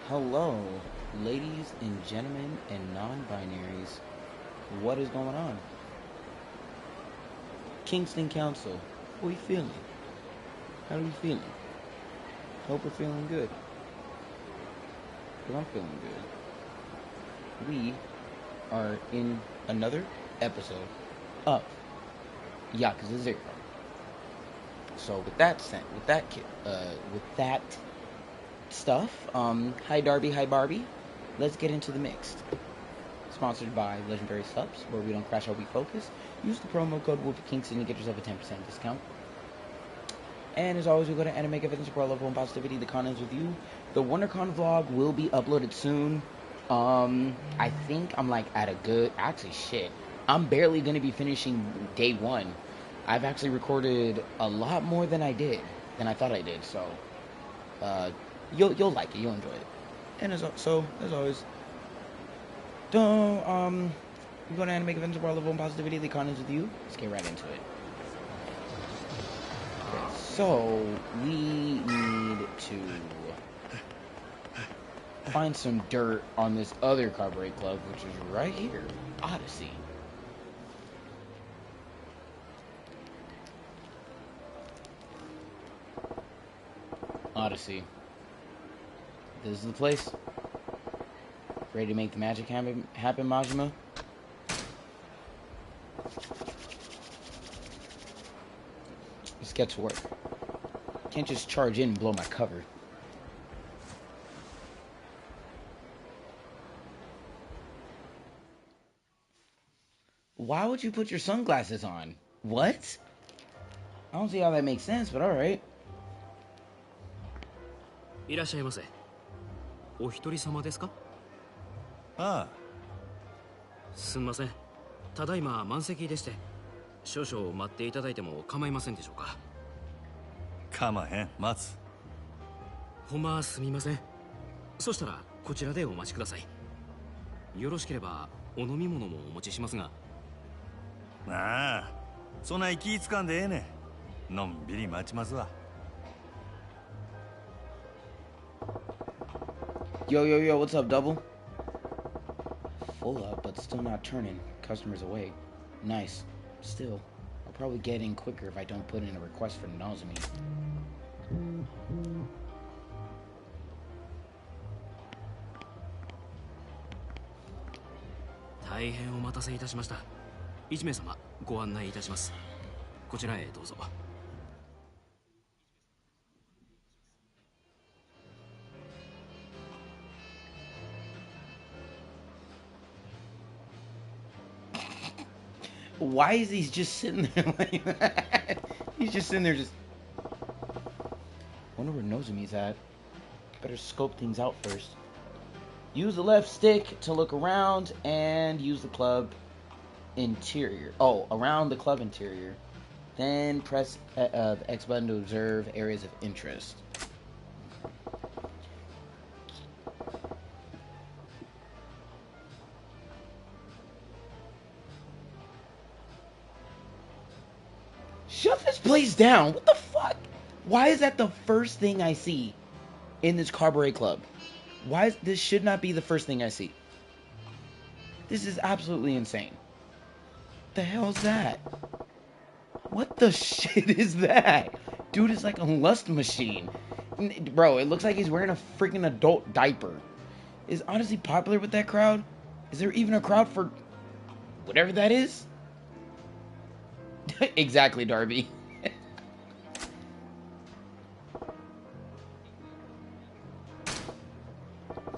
Hello, ladies and gentlemen and non-binaries. What is going on? Kingston Council. How are we feeling? How are we feeling? Hope we're feeling good. Because I'm feeling good. We are in another episode of Yakuza 0. So with that stuff, hi Darby, hi Barbie. Let's get into the mixed. Sponsored by Legendary Subs, where we don't crash out, we focus. Use the promo code WOLFYKINGSTON to get yourself a 10% discount. And as always, we go to anime evidence for love and positivity. The contents with you. The WonderCon vlog will be uploaded soon. I think I'm like at a good. Actually, shit. I'm barely gonna be finishing day one. I've actually recorded a lot more than I thought I did. So, you'll like it. You'll enjoy it. And as always, don't we go to anime events of our level and positivity. The contents with you. Let's get right into it. Okay, so we need to find some dirt on this other cabaret club, which is right here, Odyssey. Odyssey. This is the place. Ready to make the magic happen, Majima? Let's get to work. Can't just charge in and blow my cover. Why would you put your sunglasses on? What? I don't see how that makes sense, but alright. いらっしゃいませ。お一人様ですか？ああ。すみません。ただいま満席でして、少々待っていただいても構いませんでしょうか。かまへん、待つ。ほんますみません。そしたらこちらでお待ちください。よろしければお飲み物もお持ちしますが。ああ、そんな気ぃつかんでええねん。のんびり待ちますわ。Yo, yo, yo, what's up, double? Full up, but still not turning. Customers away. Nice. Still, I'll probably get in quicker if I don't put in a request for Nozomi. Taihen お待たせいたしました。1名様ご案内いたします。こちらへどうぞ。Why is he just sitting there like that? He's just sitting there just... Wonder where Nozomi's at. Better scope things out first. Use the left stick to look around and use the club interior. Oh, around the club interior. Then press the X button to observe areas of interest. Shut this place down. What the fuck? Why is that the first thing I see in this cabaret club? This should not be the first thing I see. This is absolutely insane. The hell's that? What the shit is that? Dude is like a lust machine. Bro, it looks like he's wearing a freaking adult diaper. Is Odyssey popular with that crowd? Is there even a crowd for whatever that is? Exactly, Darby.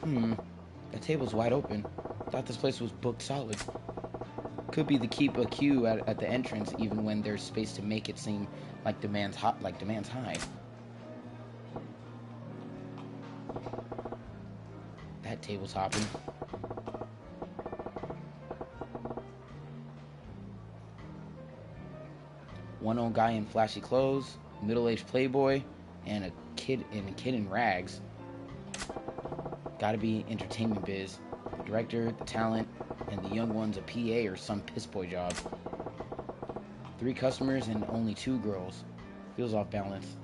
That table's wide open. Thought this place was booked solid. Could be to keep a queue at the entrance, even when there's space to make it seem like demand's high. That table's hopping. One old guy in flashy clothes, middle-aged playboy, and a kid in rags. Gotta be entertainment biz. The director, the talent, and the young one's a PA or some piss boy job. 3 customers and only 2 girls. Feels off balance.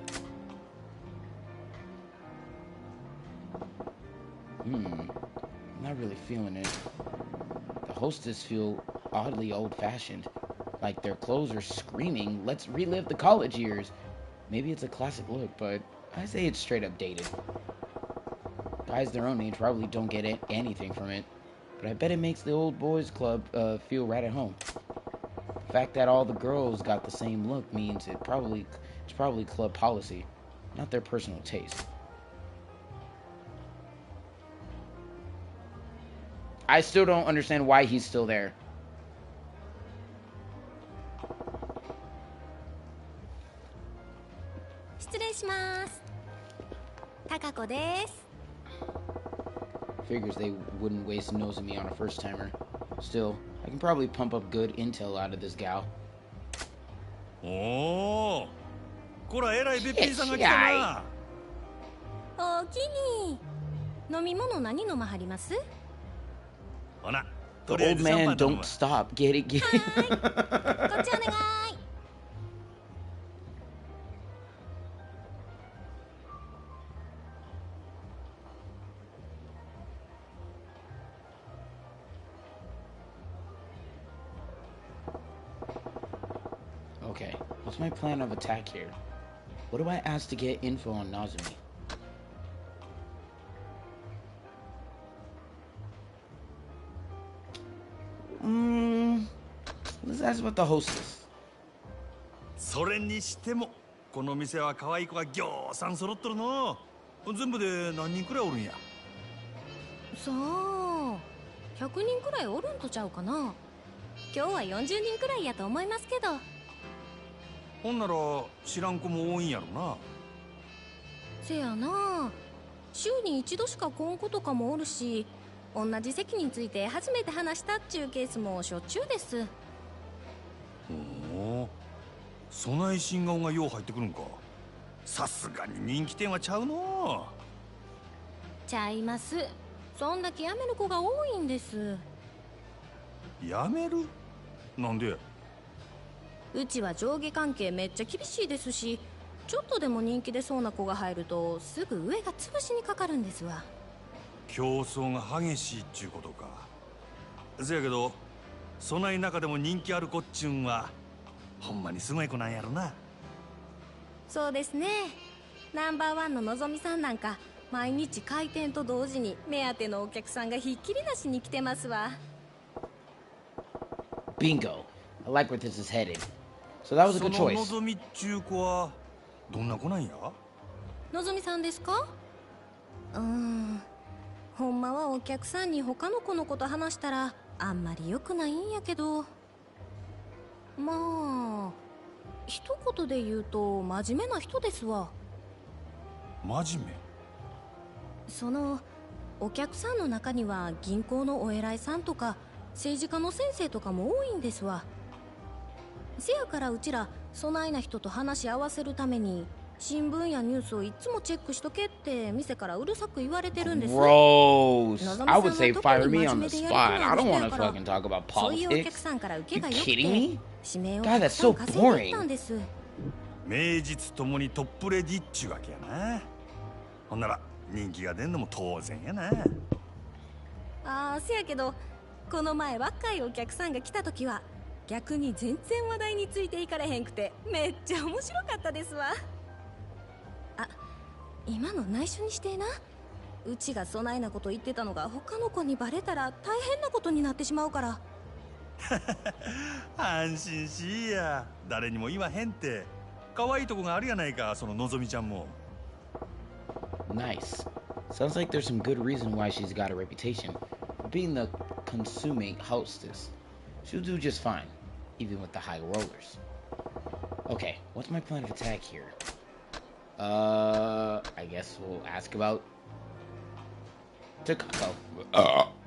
Not really feeling it. The hostess feel oddly old-fashioned. Like their clothes are screaming, let's relive the college years. Maybe it's a classic look, but I say it's straight up dated. Guys their own age probably don't get anything from it, but I bet it makes the old boys club feel right at home. The fact that all the girls got the same look means it's probably club policy, not their personal taste. I still don't understand why he's still there. Figures they wouldn't waste nosing me on a first timer. Still, I can probably pump up good intel out of this gal. Oh, こら偉いべっぴんさんが来たな。おおきに。飲み物何飲まはります？ほな、 The old man don't stop. Get it, get it. こっちお願い。Okay, what's my plan of attack here? What do I ask to get info on Nazumi? Let's ask about the hostess. それにしてもこの店は可愛い子がぎょうさん揃っとるの。全部で何人くらいおるんや。さあ、100人くらいおるんとちゃうかな。今日は40人くらいやと思いますけど。ほんなら知らん子も多いんやろな。せやな、週に一度しか来ん子とかもおるし、同じ席について初めて話したっちゅうケースもしょっちゅうです。おお、そない新顔がよう入ってくるんか。さすがに人気店はちゃうの。ちゃいます。そんだけ辞める子が多いんです。やめる？なんで？うちは上下関係めっちゃ厳しいですし、ちょっとでも人気出そうな子が入るとすぐ上が潰しにかかるんですわ。競争が激しいっちゅうことか。せやけどそない中でも人気ある子っちゅうんはほんまにすごい子なんやろな。そうですね。ナンバーワンののぞみさんなんか毎日開店と同時に目当てのお客さんがひっきりなしに来てますわ。Bingo. I like where this is headed. So that was a good その choice. のぞみっちゅう子はどんな子なんや？のぞみさんですか？ほんまはお客さんに他の子のこと話したらあんまり良くないんやけど、まあ一言で言うと真面目な人ですわ。真面目？そのお客さんの中には銀行のお偉いさんとか政治家の先生とかも多いんですわ。せやからうちらそないな人と話し合わせるために新聞やニュースをいつもチェックしとけって店からうるさく言われてるんです。 Gross. I would say fire me on the spot. I don't want to fucking talk about そういうお客 politics. さんから受けが You 良くて kidding me? 指名を God, た that's くさん so 稼いでいったん boring. です。名実ともにトップレディっちゅうわけやな。ほんなら人気が出んのも当然やな。ああ、せやけどこの前若いお客さんが来た時は逆に全然話題についていかれへんくてめっちゃ面白かったですわ。あ、今の内緒にしてな。うちがそないなこと言ってたのが他の子にバレたら大変なことになってしまうから。安心しいや。誰にも言わへんって。可愛いとこがあるやないか、そののぞみちゃんも。Nice. Sounds like there's some good reason why she's got a reputation for being the consuming hostess. She'll do just fine, even with the high rollers. Okay, what's my plan of attack here? I guess we'll ask about Takako.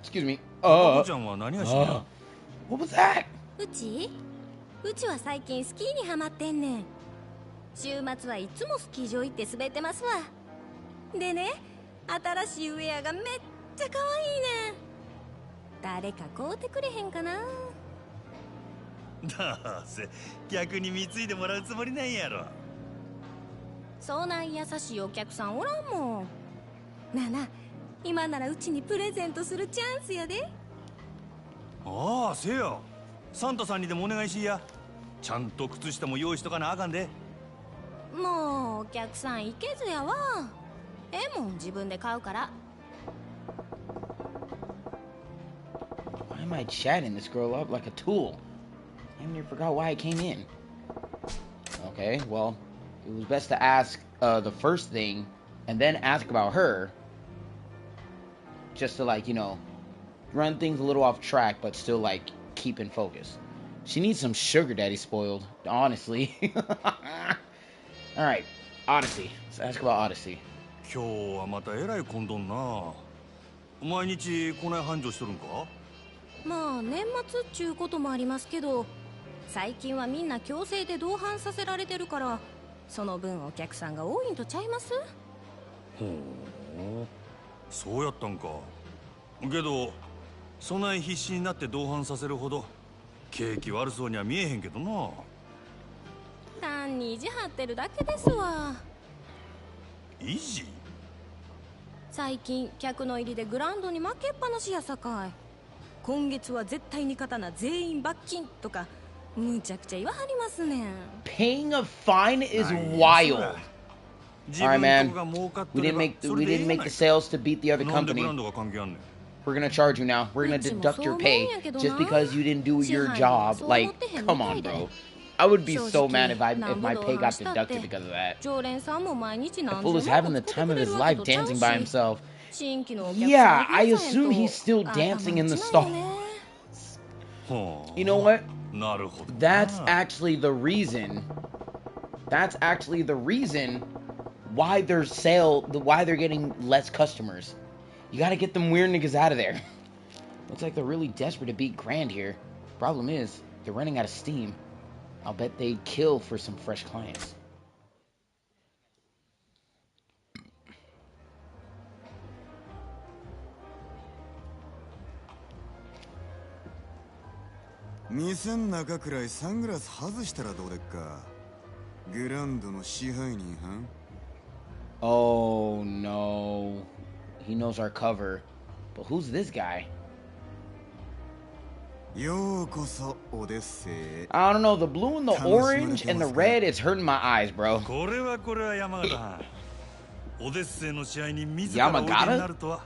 Excuse me. タコちゃんは何がしや？ What was that? うちは最近スキーにハマってんねん。週末はいつもスキー場行って滑ってますわ。でね、新しいウェアがめっちゃ可愛いねん。誰か買うてくれへんかな。どうせ逆に貢いでもらうつもりなんやろ。そない優しいお客さんおらんもん。なあなあ、今ならうちにプレゼントするチャンスやで。ああ、せや。サンタさんにでもお願いしや。ちゃんと靴下も用意しとかなあかんで。もうお客さん行けずやわ。もん自分で買うから。Why am I chatting this girl up like a tool? I never forgot why I came in. Okay, well, it was best to ask the first thing and then ask about her. Just to, like, you know, run things a little off track, but still, like, keep in focus. She needs some sugar daddy spoiled, honestly. Alright, Odyssey. Let's ask about Odyssey. 今日はまたえらい混んどんな。毎日こない繁盛しとるんか？まあ年末っちゅうこともありますけど、最近はみんな強制で同伴させられてるから、その分お客さんが多いんとちゃいます？ほう、そうやったんか。けどそない必死になって同伴させるほど景気悪そうには見えへんけどな。単に意地張ってるだけですわ。意地？最近客の入りでグラウンドに負けっぱなしやさかい。今月は絶対に勝たな全員罰金とかむちゃくちゃ言わはりますねん。 Paying a fine is wild. Alright, man. We didn't make the sales to beat the other company. We're gonna charge you now. We're gonna deduct your pay just because you didn't do your job. Like, come on, bro. I would be so mad if my pay got deducted because of that. The fool is having the time of his life dancing by himself. Yeah, I assume he's still dancing in the stall. You know what? That's actually the reason. That's actually the reason why they're getting less customers. You gotta get them weird niggas out of there. Looks like they're really desperate to beat Grand here. Problem is, they're running out of steam. I'll bet they'd kill for some fresh clients. Oh no. He knows our cover. But who's this guy? I don't know, the blue and the orange and the red is hurting my eyes, bro. Yamagata?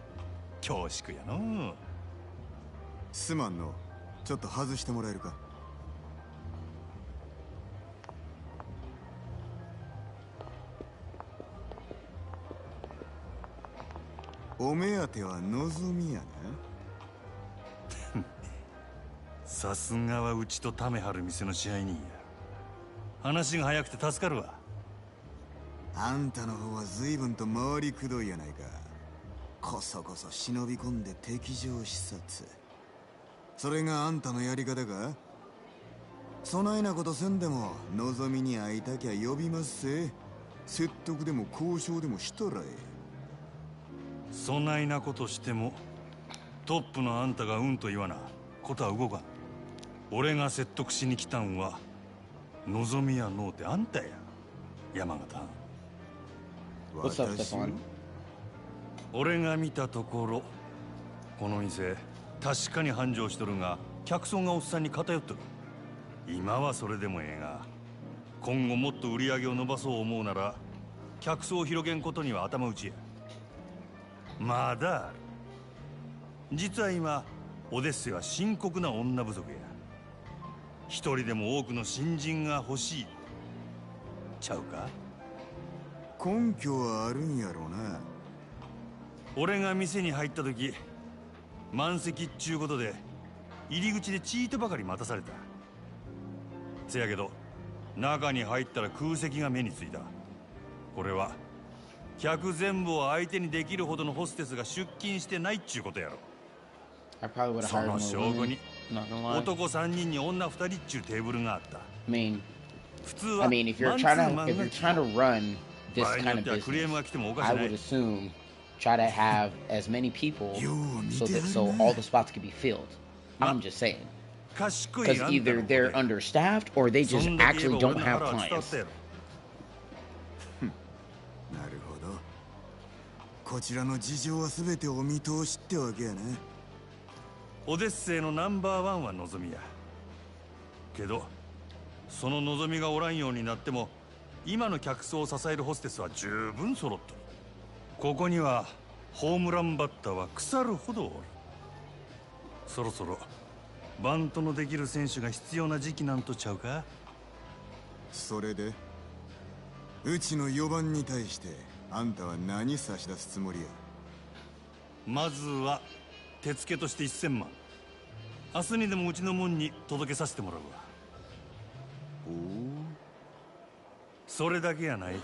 恐縮やの。すまんの。ちょっと外してもらえるか。お目当ては望みやな。さすがはうちとためはる店の支配人や。話が早くて助かるわ。あんたの方は随分と回りくどいやないか。こそこそ忍び込んで敵情視察。それがあんたのやり方か？そないなことせんでも望みに会いたきゃ呼びますせ。説得でも交渉でもしたらええ。そないなことしてもトップのあんたがうんと言わなことは動かん。俺が説得しに来たんは望みやのうてあんたや、山形。What's up, Stefan? 俺が見たところこの店確かに繁盛しとるが客層がおっさんに偏っとる。今はそれでもええが今後もっと売り上げを伸ばそう思うなら客層を広げんことには頭打ちや。まだある。実は今オデッセは深刻な女不足や。一人でも多くの新人が欲しいちゃうか？根拠はあるんやろうな。俺が店に入った時満席っちゅうことで入り口でチートばかり待たされた。せやけど中に入ったら空席が目についた。これは客全部を相手にできるほどのホステスが出勤してないっちゅうことやろ。その証拠に男3人に女2人っちゅうテーブルがあった。普通は if you're trying to run this kind of business, I would assume try to have as many people so all the spots can be filled. I'm just saying. Because either they're understaffed or they just actually don't have clients. こちらの事情は全てお見通しってわけやね。オデッセイのナンバーワンは望みやけど、その望みがおらんようになっても今の客層を支えるホステスは十分揃っとる。ここにはホームランバッターは腐るほどおる。そろそろバントのできる選手が必要な時期なんとちゃうか。それでうちの4番に対してあんたは何差し出すつもりや。まずは手付けとして1000万、明日にでもうちの門に届けさせてもらうわ。おお、それだけやない。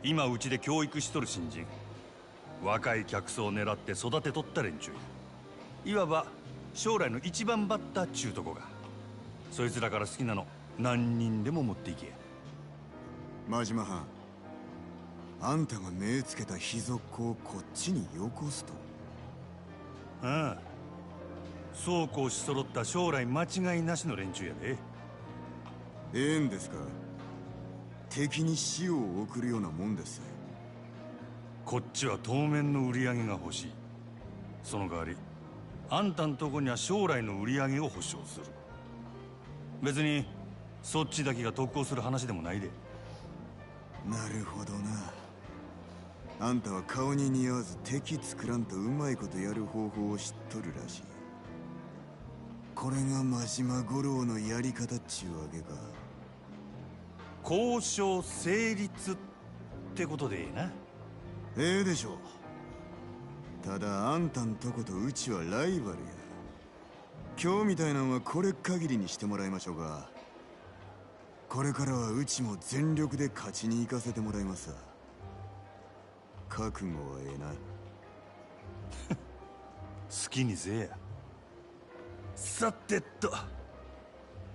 今うちで教育しとる新人、若い客層を狙って育てとった連中や。いわば将来の一番バッターっちゅうとこが。そいつらから好きなの何人でも持っていけや。真島藩、あんたが目つけた秘族をこっちによこすと。ああ、そうこうし揃った将来間違いなしの連中やで。ええんですか。敵に死を送るようなもんです。こっちは当面の売り上げが欲しい。その代わりあんたんとこには将来の売り上げを保証する。別にそっちだけが特攻する話でもないで。なるほどな。あんたは顔に似合わず敵作らんとうまいことやる方法を知っとるらしい。これが真島五郎のやり方っちゅうわけか。交渉成立ってことでええな。ええでしょう。ただあんたんとことうちはライバルや。今日みたいなんはこれ限りにしてもらいましょうか。これからはうちも全力で勝ちに行かせてもらいますわ。覚悟はええな。好きにせえや。さてと、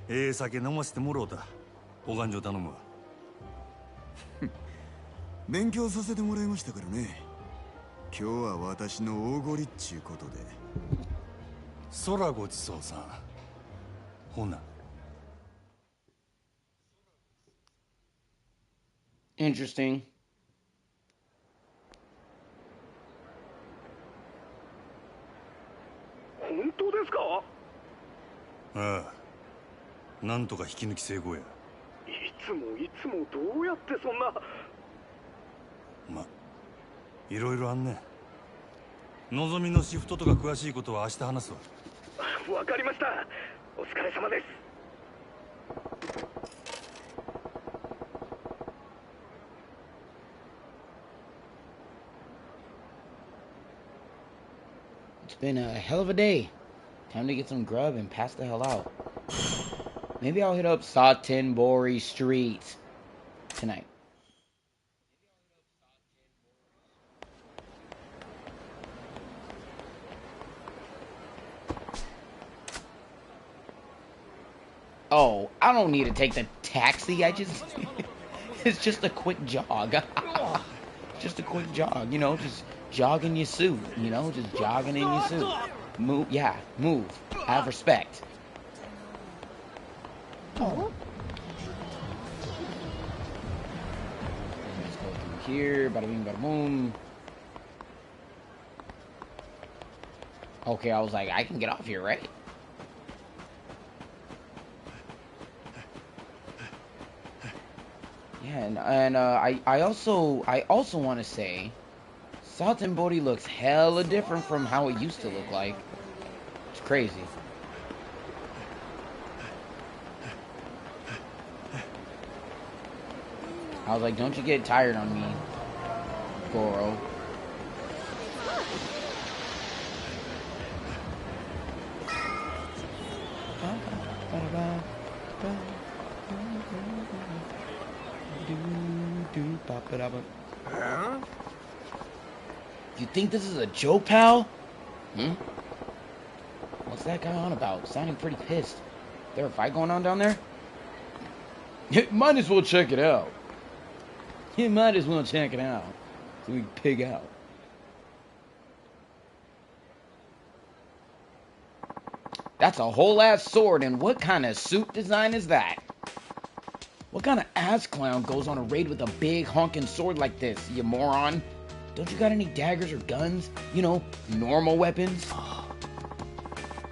ええ酒飲ませてもろうた。お勘定頼むわ。勉強させてもらいましたからね。今日は私のおごりっちゅうことで。空ごちそうさん。ほな。Interesting. 本当ですか？ああ、なんとか引き抜き成功や。いつもどうやってそんな。ま、いろいろあんねん。のぞみのシフトとか詳しいことは明日話すわ。わかりました。お疲れ様です。It's been a hell of a day. Time to get some grub and pass the hell out. Maybe I'll hit up Satenbori Street tonight. Oh, I don't need to take the taxi. It's just a quick jog. Just a quick jog, you know, just jog in your suit, you know, just jogging in your suit. Move, yeah, move. Have respect. Oh. Let's go through here, bada bing, bada boom. Okay, I was like, I can get off here, right? Yeah, and I also want to say, Satenbori looks hella different from how it used to look like. It's crazy. I was like, don't you get tired on me, Goro. Huh? You think this is a joke, pal? What's that guy on about? Sounding pretty pissed. There a fight going on down there? Might as well check it out. You might as well check it out. So we can pig out. That's a whole ass sword, and what kind of suit design is that? What kind of ass clown goes on a raid with a big honking sword like this, you moron? Don't you got any daggers or guns? You know, normal weapons?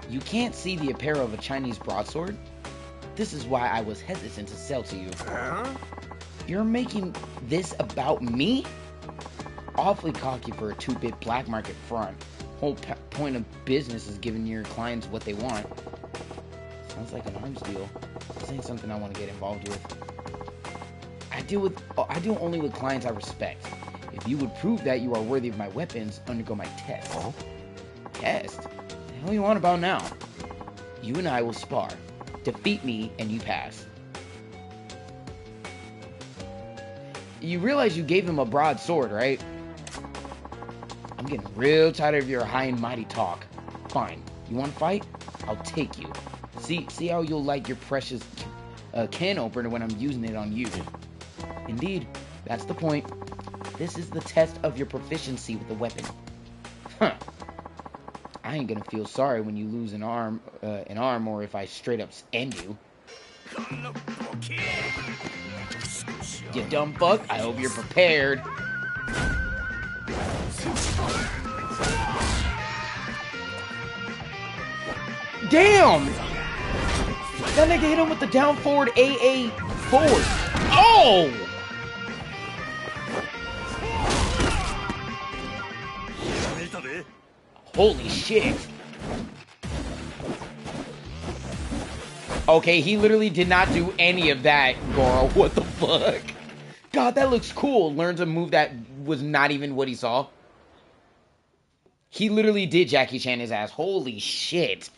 You can't see the apparel of a Chinese broadsword. This is why I was hesitant to sell to you. You're making this about me? Awfully cocky for a 2-bit black market front. Whole point of business is giving your clients what they want. Sounds like an arms deal. This ain't something I want to get involved with. I deal only with clients I respect. If you would prove that you are worthy of my weapons, undergo my test. Huh? Test? The hell you on about now? You and I will spar. Defeat me and you pass. You realize you gave him a broadsword, right? I'm getting real tired of your high and mighty talk. Fine. You want to fight? I'll take you. See how you'll like your precious can opener when I'm using it on you. Indeed, that's the point. This is the test of your proficiency with the weapon. Huh. I ain't gonna feel sorry when you lose an arm, or if I straight up end you. You dumb fuck. I hope you're prepared. Damn! That nigga hit him with the down forward AA forward. Oh! Holy shit. Okay, he literally did not do any of that, Goro. What the fuck? God, that looks cool. Learns a move that was not even what he saw. He literally did Jackie Chan his ass. Holy shit.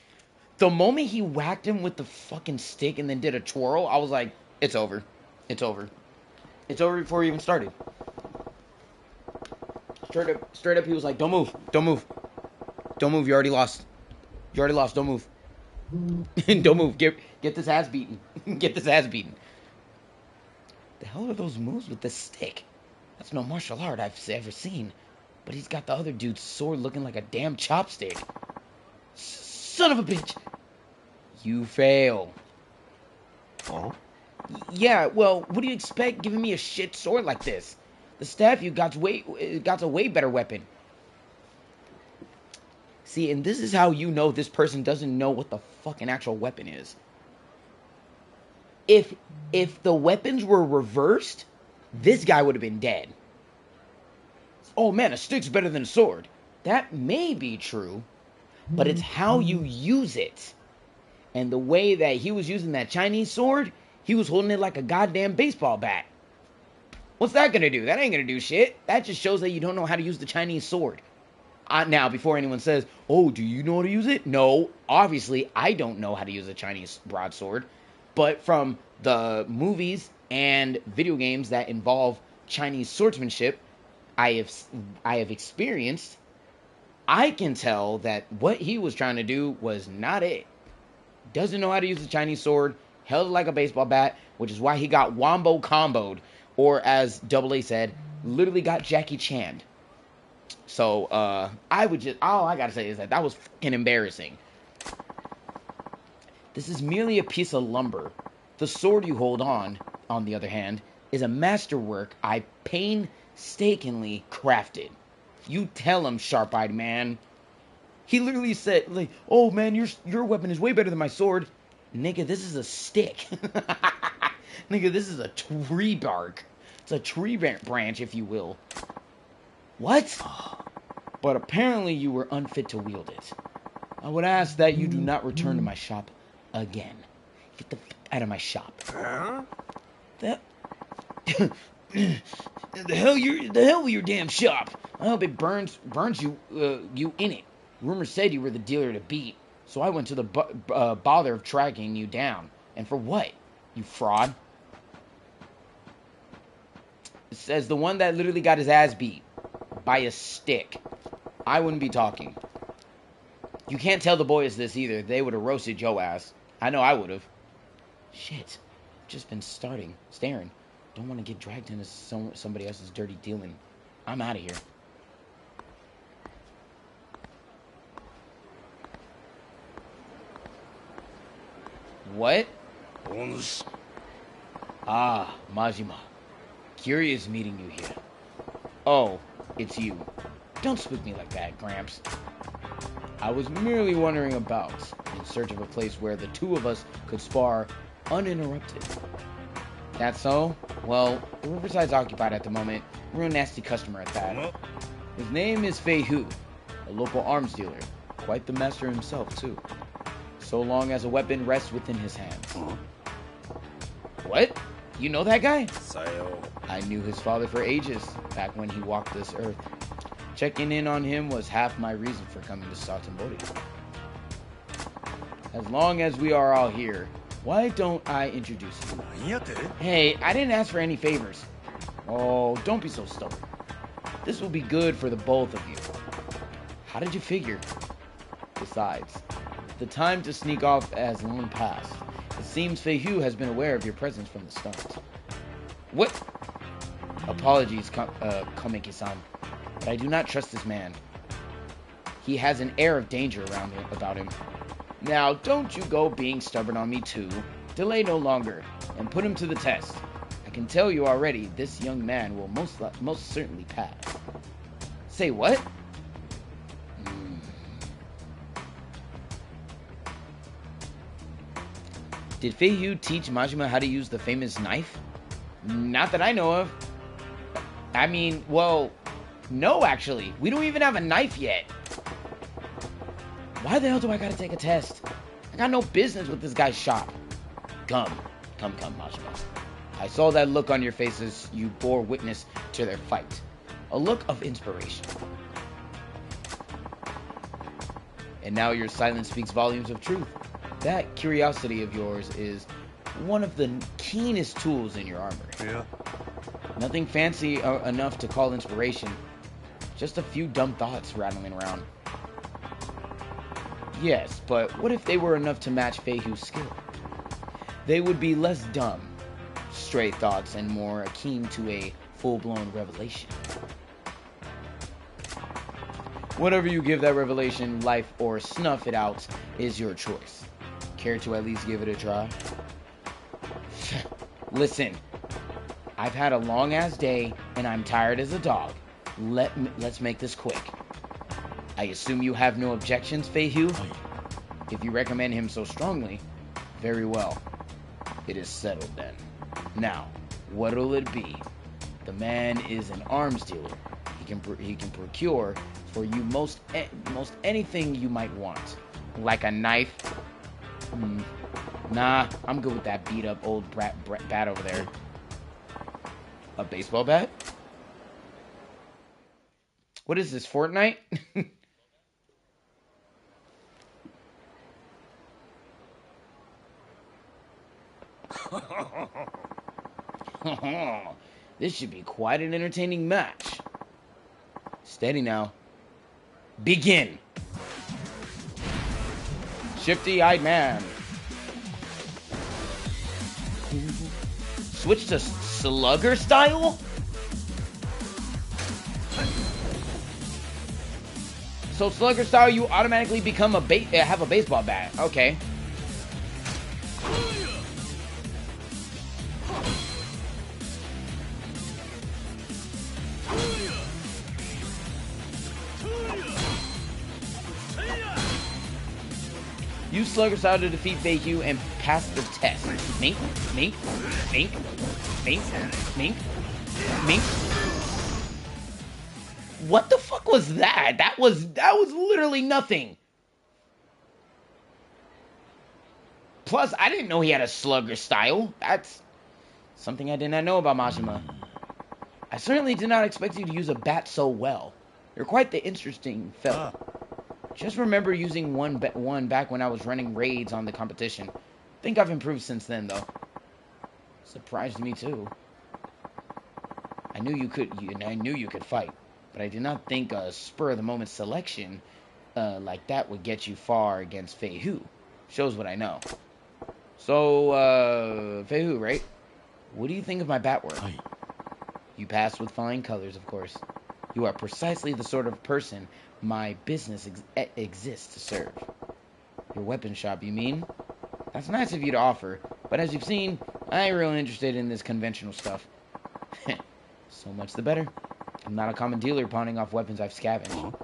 The moment he whacked him with the fucking stick and then did a twirl, I was like, it's over. It's over. It's over before he even started. Straight up, he was like, don't move. Don't move. Don't move. You already lost. You already lost. Don't move. Don't move. Get this ass beaten. Get this ass beaten. The hell are those moves with the stick? That's no martial art I've ever seen. But he's got the other dude's sword looking like a damn chopstick. Son of a bitch. You fail. Oh? Yeah, well, what do you expect giving me a shit sword like this? The staff you got's a way better weapon. See, and this is how you know this person doesn't know what the fucking actual weapon is. If the weapons were reversed, this guy would have been dead. Oh man, a stick's better than a sword. That may be true, but it's how you use it. And the way that he was using that Chinese sword, he was holding it like a goddamn baseball bat. What's that gonna do? That ain't gonna do shit. That just shows that you don't know how to use the Chinese sword. Now, before anyone says, oh, do you know how to use it? No, obviously, I don't know how to use a Chinese broadsword. But from the movies and video games that involve Chinese swordsmanship I have experienced, I can tell that what he was trying to do was not it. Doesn't know how to use the Chinese sword, held it like a baseball bat, which is why he got wombo comboed, or as Double A said, literally got Jackie Chan. So, all I gotta say is that was fucking embarrassing. This is merely a piece of lumber. The sword you hold on the other hand, is a masterwork I painstakingly crafted. You tell him, sharp-eyed man. He literally said, like, oh man, your weapon is way better than my sword. Nigga, this is a stick. Nigga, this is a tree bark. It's a tree branch, if you will. What? But apparently you were unfit to wield it. I would ask that you do not return to my shop again. Get the fuck out of my shop. Huh? The hell with your damn shop. I hope it burns you in it. Rumors said you were the dealer to beat, so I went to the bother of tracking you down. And for what? You fraud. It says the one that literally got his ass beat by a stick. I wouldn't be talking. You can't tell the boys this either. They would have roasted your ass. I know I would have. Shit. Just been staring. Don't want to get dragged into somebody else's dirty dealing. I'm out of here. What? Bonus. Ah, Majima. Curious meeting you here. Oh, it's you. Don't spook me like that, Gramps. I was merely wandering about, in search of a place where the two of us could spar uninterrupted. That so? Well, the Riverside's occupied at the moment. Real nasty customer at that. His name is Fei Hu, a local arms dealer. Quite the master himself, too. So long as a weapon rests within his hands. What? You know that guy? I knew his father for ages, back when he walked this earth. Checking in on him was half my reason for coming to Satombori. As long as we are all here, why don't I introduce you? Hey, I didn't ask for any favors. Oh, don't be so stubborn. This will be good for the both of you. How did you figure? Besides, the time to sneak off has long passed. It seems Fei Hu has been aware of your presence from the start. What? Apologies, Komeki-san, but I do not trust this man. He has an air of danger about him. Now, don't you go being stubborn on me too. Delay no longer, and put him to the test. I can tell you already, this young man will most certainly pass. Say what? Did Fei Hu teach Majima how to use the famous knife? Not that I know of. I mean, well, no, actually. We don't even have a knife yet. Why the hell do I gotta take a test? I got no business with this guy's shop. Come, Majima. I saw that look on your faces. You bore witness to their fight. A look of inspiration. And now your silence speaks volumes of truth. That curiosity of yours is one of the keenest tools in your armor. Yeah. Nothing fancy enough to call inspiration. Just a few dumb thoughts rattling around. Yes, but what if they were enough to match Fei Hu's skill? They would be less dumb, stray thoughts, and more akin to a full-blown revelation. Whatever you give that revelation, life or snuff it out, is your choice. Care to at least give it a try? Listen, I've had a long-ass day, and I'm tired as a dog. Let's make this quick. I assume you have no objections, Fei Hu? If you recommend him so strongly, very well. It is settled then. Now, what'll it be? The man is an arms dealer. He can procure for you most anything you might want. Like a knife? Nah, I'm good with that beat up old bat over there. A baseball bat? What is this, Fortnite? This should be quite an entertaining match. Steady now. Begin. Shifty-eyed man. Switch to slugger style? So slugger style, you automatically become have a baseball bat. Okay. Use slugger style to defeat Fei Hu and pass the test. Mink, mink, mink, mink, mink, mink. What the fuck was that? That was literally nothing. Plus, I didn't know he had a slugger style. That's something I did not know about Majima. I certainly did not expect you to use a bat so well. You're quite the interesting fellow. Just remember using one back when I was running raids on the competition. Think I've improved since then, though. Surprised me too. I knew you could fight, but I did not think a spur-of-the-moment selection like that would get you far against Fei Hu. Shows what I know. So, Fei Hu, right? What do you think of my bat work? You passed with flying colors, of course. You are precisely the sort of person my business exists to serve. Your weapon shop, you mean? That's nice of you to offer, but as you've seen, I ain't really interested in this conventional stuff. So much the better. I'm not a common dealer pawning off weapons I've scavenged.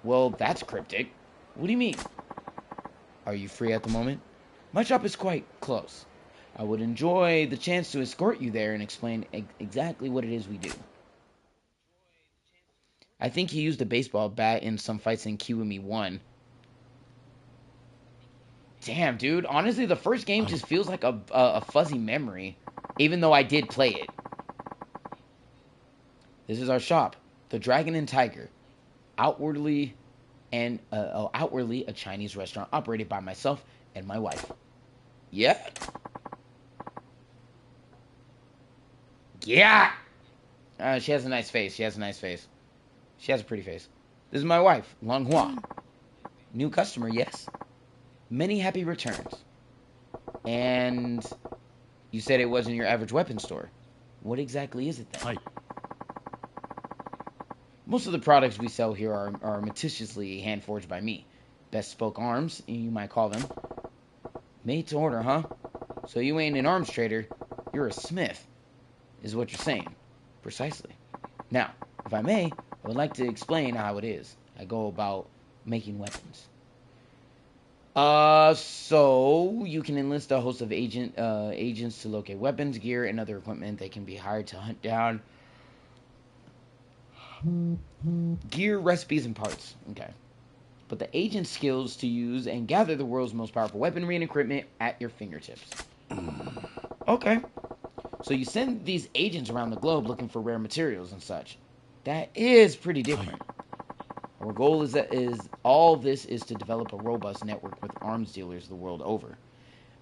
Well, that's cryptic. What do you mean? Are you free at the moment? My shop is quite close. I would enjoy the chance to escort you there and explain exactly what it is we do. I think he used a baseball bat in some fights in Kiwami 1. Damn, dude. Honestly, the first game just feels like a fuzzy memory, even though I did play it. This is our shop, the Dragon and Tiger. Outwardly a Chinese restaurant operated by myself and my wife. Yeah. Yeah. She has a nice face. She has a pretty face. This is my wife, Long Hua. New customer, yes. Many happy returns. And you said it wasn't your average weapon store. What exactly is it then? Hi. Most of the products we sell here are meticulously hand-forged by me. Bespoke arms, you might call them. Made to order, huh? So you ain't an arms trader, you're a smith, is what you're saying. Precisely. Now, if I may, I would like to explain how it is I go about making weapons. So you can enlist a host of agents to locate weapons, gear, and other equipment. They can be hired to hunt down gear, recipes, and parts. Okay. But the agent's skills to use and gather the world's most powerful weaponry and equipment at your fingertips. Okay. So you send these agents around the globe looking for rare materials and such. That is pretty different. Our goal is all this is to develop a robust network with arms dealers the world over.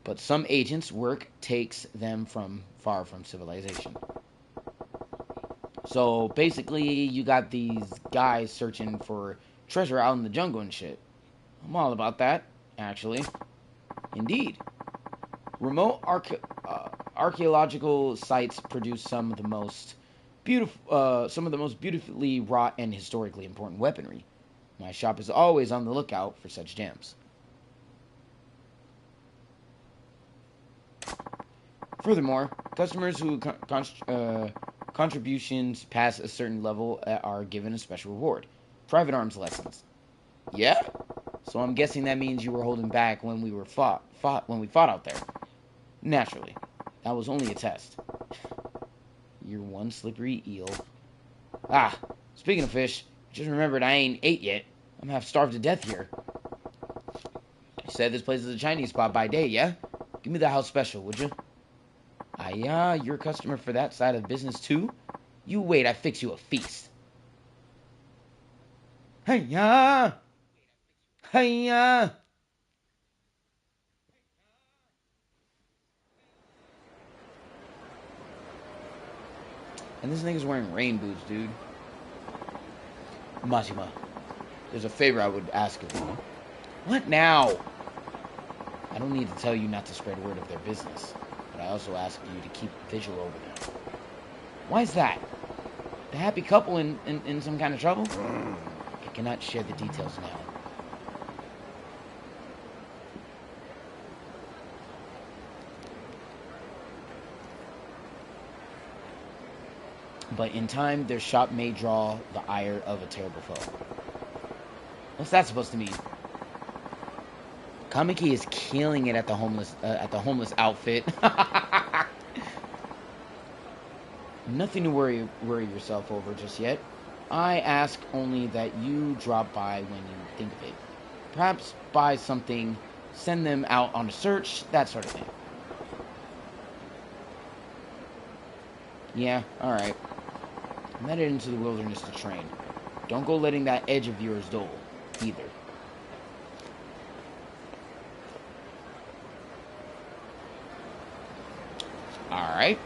But some agents' work takes them far from civilization. So basically, you got these guys searching for treasure out in the jungle and shit. I'm all about that, actually. Indeed. Remote archaeological sites produce some of the most beautifully wrought and historically important weaponry. My shop is always on the lookout for such gems. Furthermore, customers who contributions past a certain level are given a special reward. Private arms lessons. Yeah? So I'm guessing that means you were holding back when we fought out there. Naturally. That was only a test. You're one slippery eel. Ah, speaking of fish, just remembered I ain't ate yet. I'm half starved to death here. You said this place is a Chinese spot by day, yeah? Give me the house special, would you? Yeah, you're a customer for that side of the business too? You wait, I fix you a feast. Hey-ya! Hey-ya! And this nigga's wearing rain boots, dude. Majima, there's a favor I would ask of you. What now? I don't need to tell you not to spread word of their business, but I also ask you to keep vigil over them. Why is that? The happy couple in some kind of trouble? I cannot share the details now. But in time, their shop may draw the ire of a terrible foe. What's that supposed to mean? Kamiki is killing it at the homeless outfit. Nothing to worry yourself over just yet. I ask only that you drop by when you think of it. Perhaps buy something, send them out on a search, that sort of thing. Yeah, alright. I'm headed into the wilderness to train. Don't go letting that edge of yours dull, either. Alright.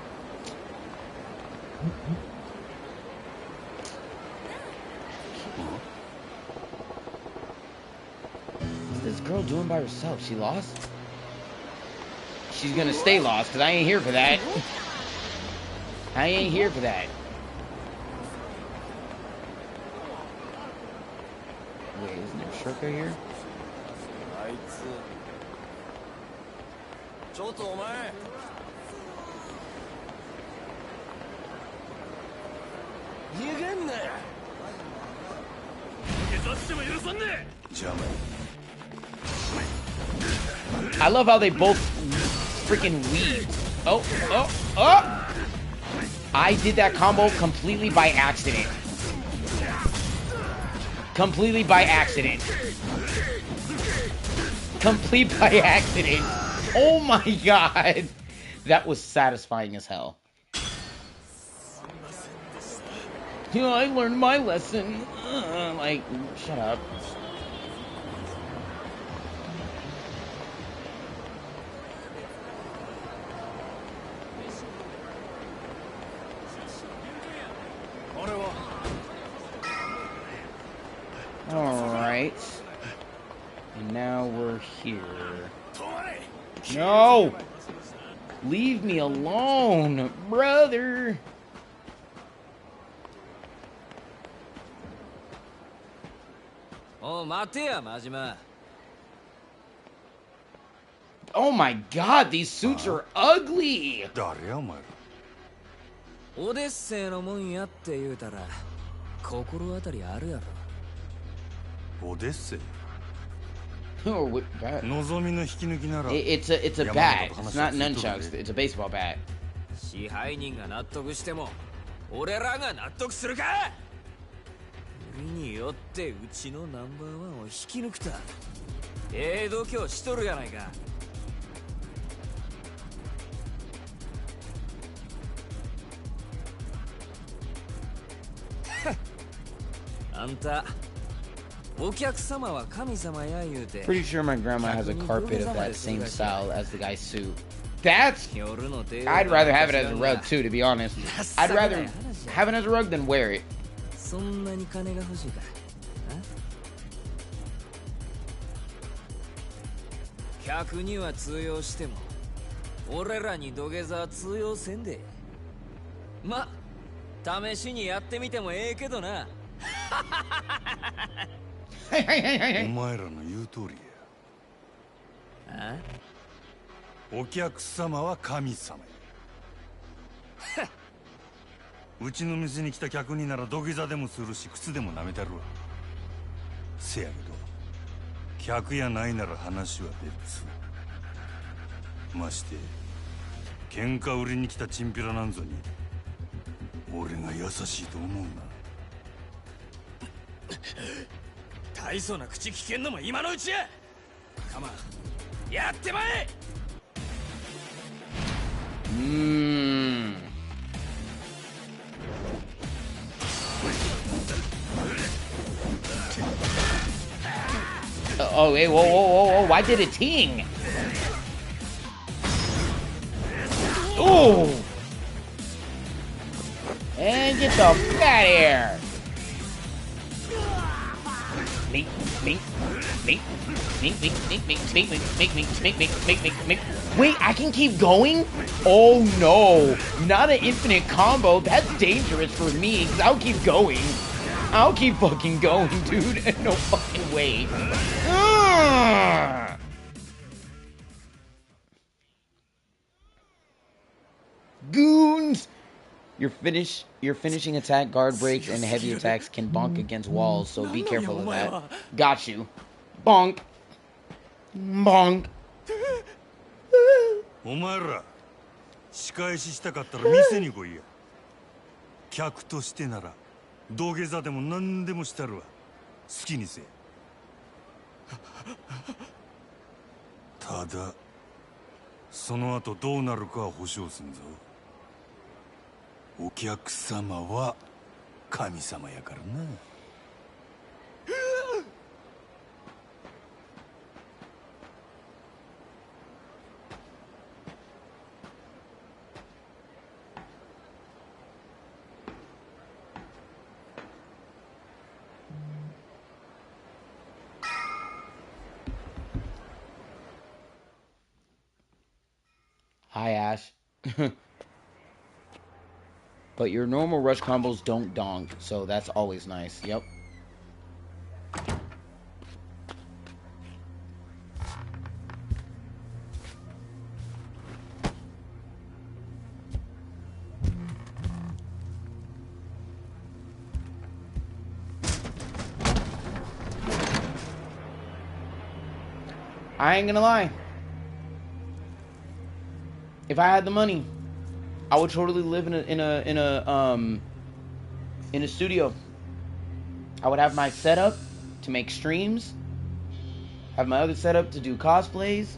What's this girl doing by herself? She lost? She's gonna stay lost, because I ain't here for that. I ain't here for that. Wait, isn't there a shortcut here? I love how they both freaking weaved. Oh, oh, oh! I did that combo completely by accident. Completely by accident. Complete by accident. Oh my god. That was satisfying as hell. You know, I learned my lesson. Like, shut up. Alright. And now we're here. No! Leave me alone, brother! Oh, Majima. Oh my god, these suits are ugly! 誰やお前ら。オデッセイのもんやって言うたら心当たりあるやろ。オデッセイ。 Oh, what bat? 望みの引き抜きなら。It's a bat. It's not nunchucks. It's a baseball bat. 支配人が納得しても俺らが納得するか。売りによってうちのナンバーワンを引き抜くた。度胸しとるやないか。あんたお客様は神様や言うて。 Pretty sure my grandma has a carpet of that same style as the guy's suit. That's... I'd rather have it as a rug too, to be honest. I'd rather have it as a rug than wear it. そんなに金が欲しいか。客には通用しても俺らに土下座は通用せんで。ま、試しにやってみてもええけどな。お前らの言う通りや。お客様は神様や。うちの店に来た客になら土下座でもするし靴でも舐めたるわ。せやけど客やないなら話は別。まして喧嘩売りに来たチンピラなんぞに俺が優しいと思うな。大層な口聞けんのも今のうちや。カマンやってまえ。Oh, hey, whoa, whoa, whoa, whoa, why did it ting? Ooh! And get the fuck out of here! Mink, mink, mink, mink, mink, mink, mink, mink, mink, mink, mink, mink, mink, mink. Wait, I can keep going? Oh no, not an infinite combo. That's dangerous for me, because I'll keep going. I'll keep fucking going, dude. No fucking way. Goons! Your finishing attack, guard breaks, and heavy attacks can bonk against walls, so be careful of that. Got you. Bonk. Bonk. お前ら仕返ししたかったら店に来いや。客としてなら土下座でも何でもしたるわ。好きにせえ。ただその後どうなるかは保証すんぞ。お客様は神様やからな。Hi, Ash. But your normal rush combos don't donk, so that's always nice. Yep. I ain't gonna lie. If I had the money, I would totally live in a studio. I would have my setup to make streams, have my other setup to do cosplays.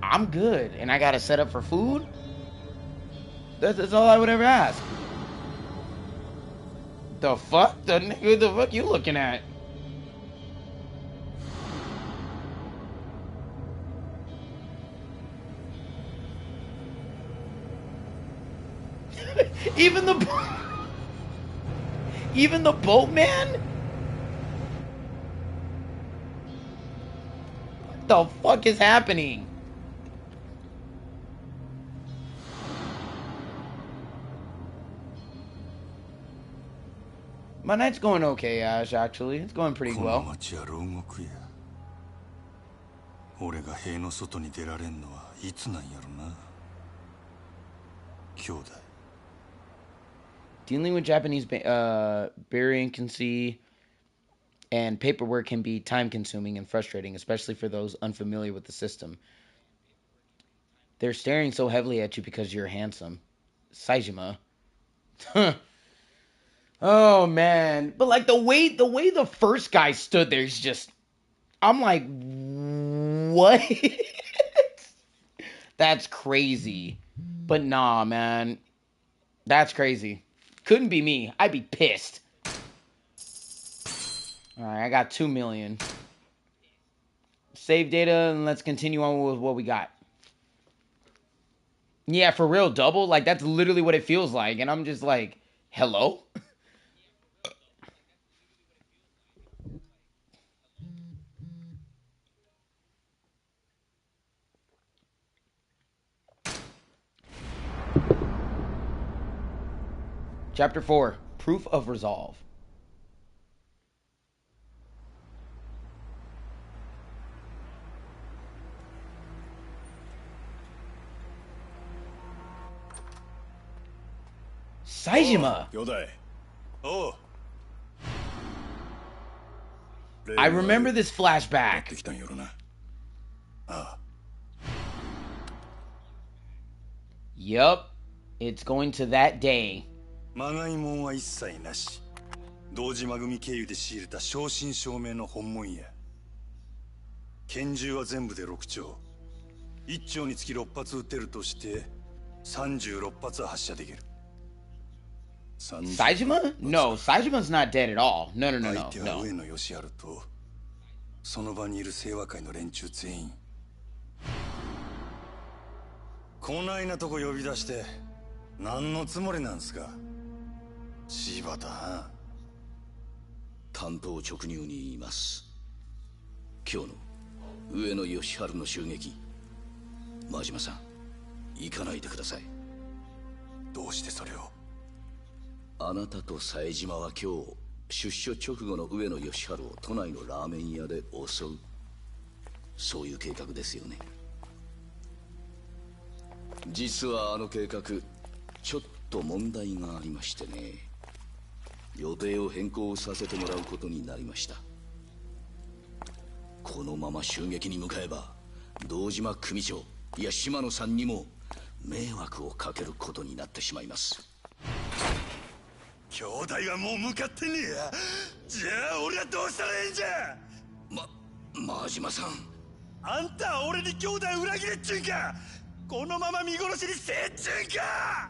I'm good, and I got a setup for food. That's all I would ever ask. The fuck? Who the fuck you looking at? Even the boatman? What the fuck is happening? My night's going okay, Ash, actually. It's going pretty well. 俺が塀の外に出られんのはいつなんやろな。兄弟。Dealing with Japanese bureaucracy and paperwork can be time-consuming and frustrating, especially for those unfamiliar with the system. They're staring so heavily at you because you're handsome. Saejima. Oh, man. But, like, the way the first guy stood there is just... I'm like, what? That's crazy. But nah, man. That's crazy. Couldn't be me. I'd be pissed. Alright, I got 2 million. Save data, and let's continue on with what we got. Yeah, for real, double? Like, that's literally what it feels like. And I'm just like, hello? Chapter 4, Proof of Resolve. Saejima! Oh. I remember this flashback. Yup. It's going to that day. まがいもんは一切なし。堂島組経由で仕入れた正真正銘の本物や。拳銃は全部で6丁。1丁につき6発撃てるとして36発は発射できる。Saejima? No, Saijima's not dead at all. No. 相手は上野義治とその場にいる清和会の連中全員。こないなとこ呼び出して何のつもりなんすか柴田。単刀直入に言います。今日の上野義治の襲撃、真島さん行かないでください。どうしてそれを。あなたと冴島は今日出所直後の上野義治を都内のラーメン屋で襲う、そういう計画ですよね。実はあの計画ちょっと問題がありましてね、予定を変更させてもらうことになりました。このまま襲撃に向かえば堂島組長、いや島野さんにも迷惑をかけることになってしまいます。兄弟はもう向かってねえや。じゃあ俺はどうしたらええんじゃ。真島さん、あんたは俺に兄弟裏切れっちゅうんか。このまま見殺しにせえっちゅうんか。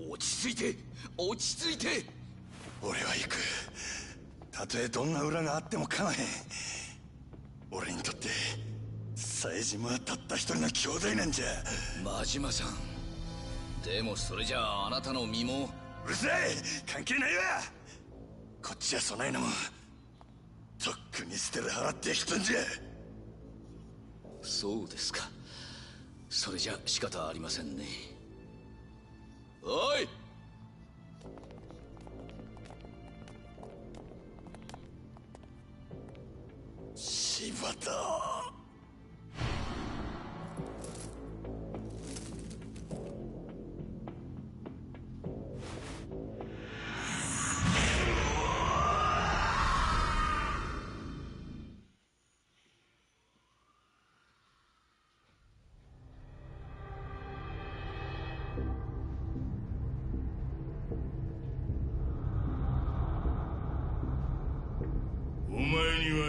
落ち着いて落ち着いて。俺は行く。たとえどんな裏があっても構へん。俺にとって冴島はたった一人の兄弟なんじゃ。真島さん、でもそれじゃああなたの身も。うるさい、関係ないわ。こっちはそないのもとっくに捨てる払ってきたんじゃ。そうですか。それじゃ仕方ありませんね。おい、柴田。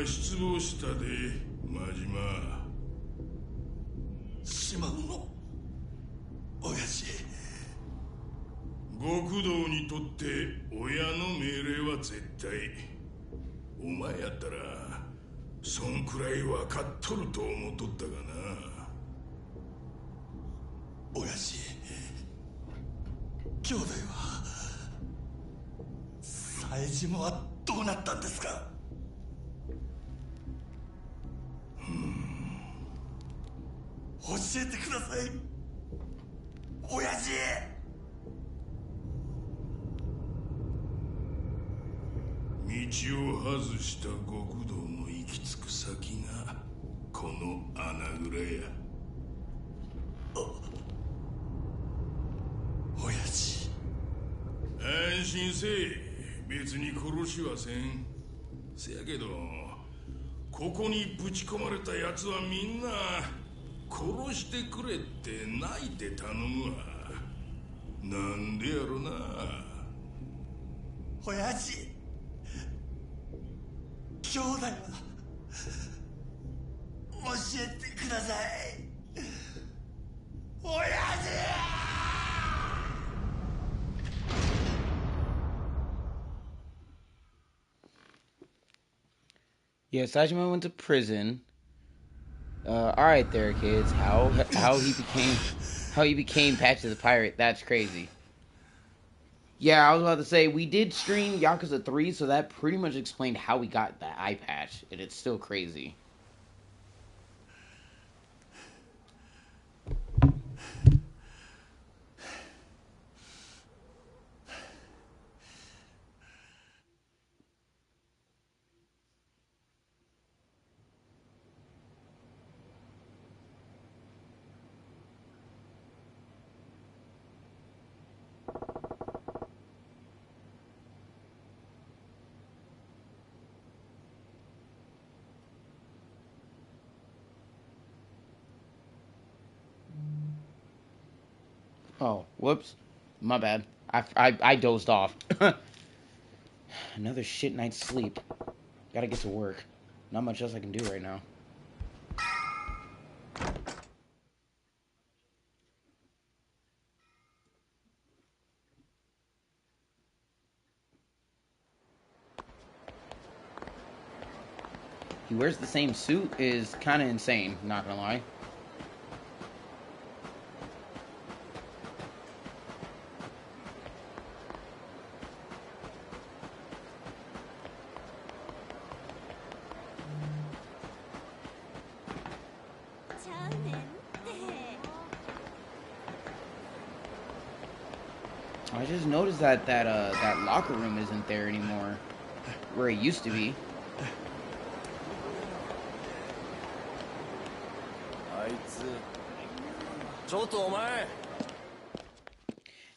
失望したで、真島。島の親父。極道にとって親の命令は絶対。お前やったらそんくらい分かっとると思っとったがな。親父、兄弟は冴島はどうなったんですか？教えてください、親父。道を外した極道の行き着く先がこの穴蔵や。親父、安心せえ。別に殺しはせん。せやけどここにぶち込まれた奴はみんな殺してくれって泣いて頼むわ。なんでやろな。親父、兄弟は教えてください、親父。Yeah, Sajima went to prison. All right, there, kids. How he became Patches the Pirate? That's crazy. Yeah, I was about to say we did stream Yakuza 3, so that pretty much explained how we got that eye patch, and it's still crazy. Oh, whoops. My bad. I dozed off. Another shit night's sleep. Gotta get to work. Not much else I can do right now. He wears the same suit is kind of insane, not gonna lie. I just noticed that that locker room isn't there anymore, where it used to be.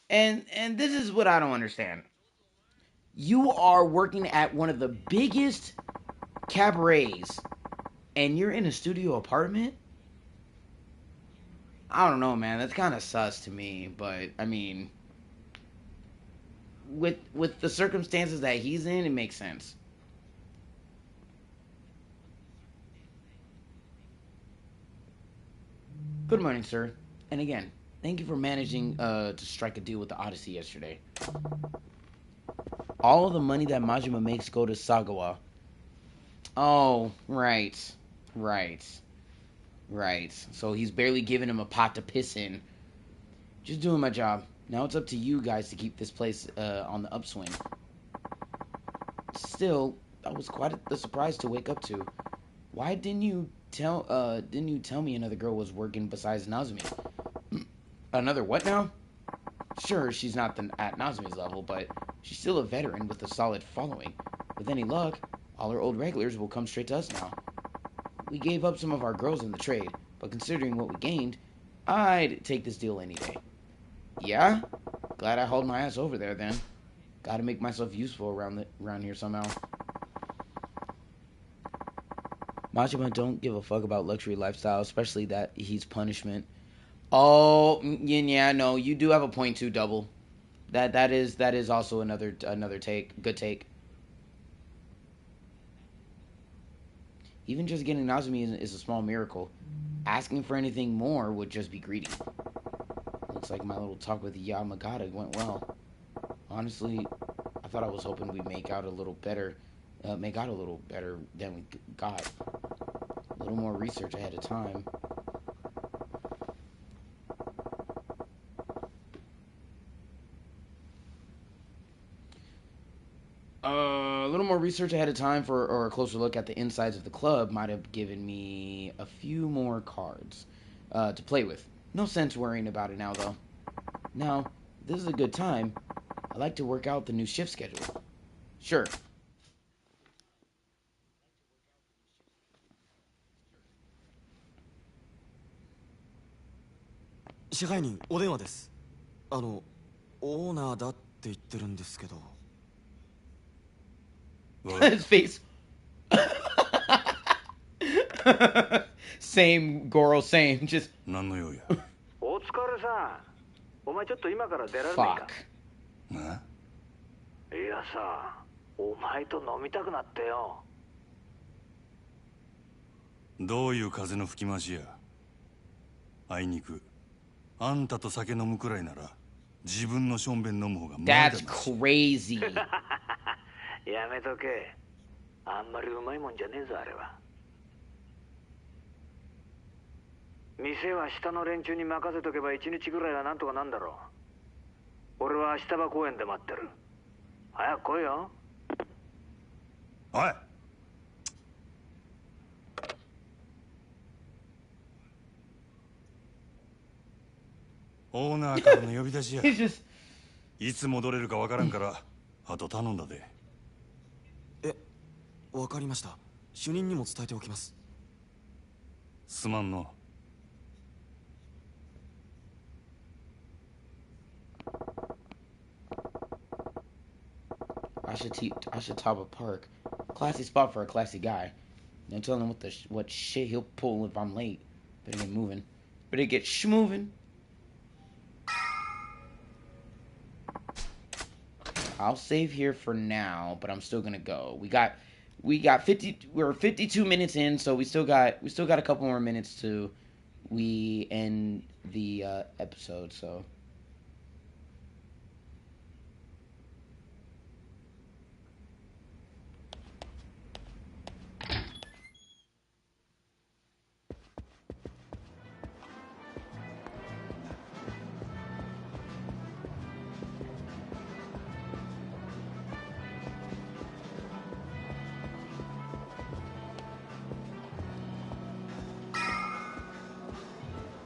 And this is what I don't understand. You are working at one of the biggest cabarets, and you're in a studio apartment? I don't know, man. That's kind of sus to me, but I mean, with the circumstances that he's in, it makes sense. Good morning, sir. And again, thank you for managing to strike a deal with the Odyssey yesterday. All of the money that Majima makes go to Sagawa. Oh, right. Right. Right. So he's barely giving him a pot to piss in. Just doing my job. Now it's up to you guys to keep this place on the upswing. Still, that was quite the surprise to wake up to. Why didn't you tell me another girl was working besides Nazumi? Another what now? Sure, she's not at Nazumi's level, but she's still a veteran with a solid following. With any luck, all our old regulars will come straight to us now. We gave up some of our girls in the trade, but considering what we gained, I'd take this deal any day. Yeah? Glad I hauled my ass over there then. Gotta make myself useful around here somehow. Majima don't give a fuck about luxury lifestyle, especially that he's punishment. Oh, yeah, no, you do have a point too, Double. That is also another take, good take. Even just getting Nazumi is a small miracle. Asking for anything more would just be greedy. Looks like my little talk with Yamagata went well. Honestly, I thought I was hoping we'd make out a little better than we got. A little more research ahead of time. A little more research ahead of time or a closer look at the insides of the club might have given me a few more cards to play with. No sense worrying about it now, though. Now, this is a good time. I'd like to work out the new shift schedule. Sure. 支配人お電話です。オーナーだって言ってるんですけど。His face. Same Goro, same. Just. 何の用や。お疲れさん。お前ちょっと今から出られないか。な。いやさ、お前と飲みたくなってよ。どういう風の吹き回しや。あいにくあんたと酒飲むくらいなら自分のしょんべん飲む方がまだまし。 That's crazy. やめとけ。あんまりうまいもんじゃねえぞあれは。店は下の連中に任せとけば1日ぐらいはなんとかなんだろう。俺は下場公園で待ってる。早く来いよ。おい。オーナーからの呼び出しや。いつ戻れるかわからんからあと頼んだで。わかりました。主任にも伝えておきます。すまんの。I should top a park. Classy spot for a classy guy. No telling what shit he'll pull if I'm late. Better get moving. Better get schmoving. I'll save here for now, but I'm still gonna go. We're 52 minutes in, so we still got a couple more minutes to we end the episode. So.